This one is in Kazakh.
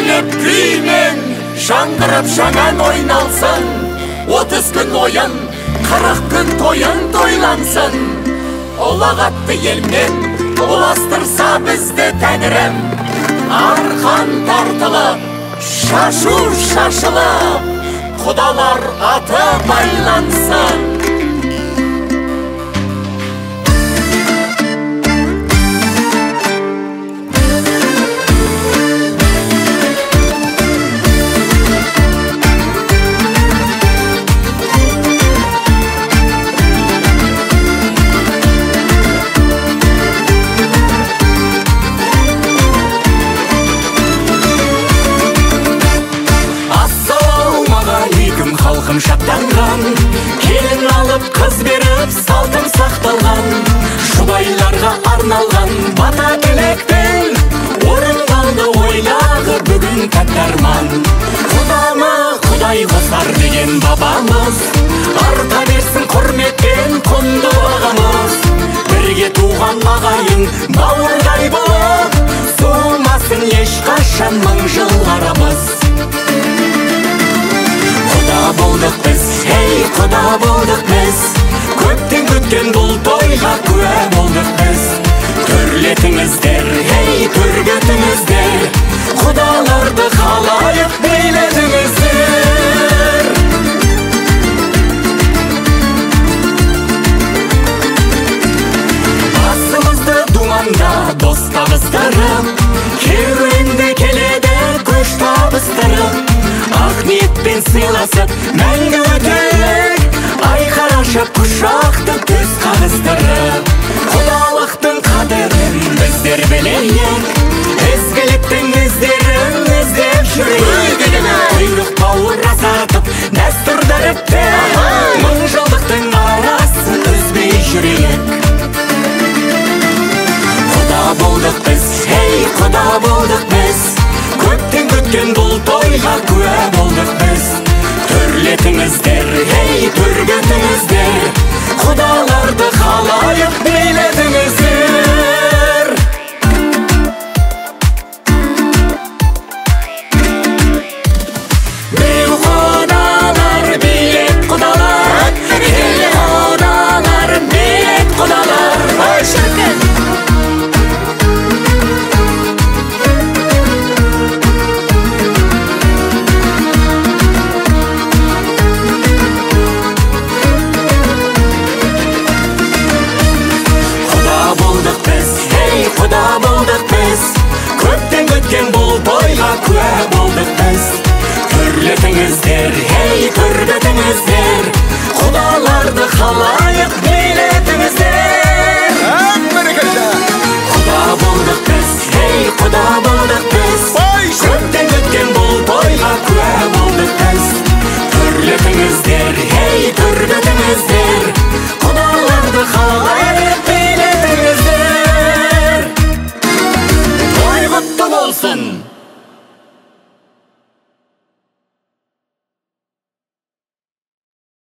Көйлеп күймен жаңғырып жаңан ойналсын, 30 күн ойын, 40 күн тойын тойлансын. Олағатты елмен ұластырса бізді тәңірім, арқан тартылып, шашу шашылып, құдалар аты байлансын. Халқым шаттанған, келін алып қыз беріп салтым сақталған, жұбайларға арналған бата тілекпен орындалды ойлағы бүгін тәтті арман. Құдама құдай қосар деген бабамыз, арта берсін құрметпен құнды ағамыз. Бірге туған ағайын бауырдай болып, суымасын ешқашан мың жыл арамыз. Құда болдық біз, ей құда болдық біз, көптен күткен бұл тойға куә болдық біз. Түрлетіңіздер, ей түргетіңіздер, құдаларды қалайық билетіңіздер. Басымызды думанда дос табыстырып, керуенде келеді көш табыстырып. Ақ ниетпен сыйласып, мәңгі өтелік, айқар ашып құшақты төс қағыстырып. Құдалықтың қадірін біздер білейік, ізгіліктің іздерін іздеп жүрейік. Құйрық бауыр азатып, дәстүр дәріптеп, мың жылдықтың арасын үзбей жүрейік. Құда болдық біз, ей құда болдық біз, көптен күткен бұл тойға куә болдық біз. Түрлетіңіздер, ей түргетіңіздер, құдаларды қалайық билетіңіздер.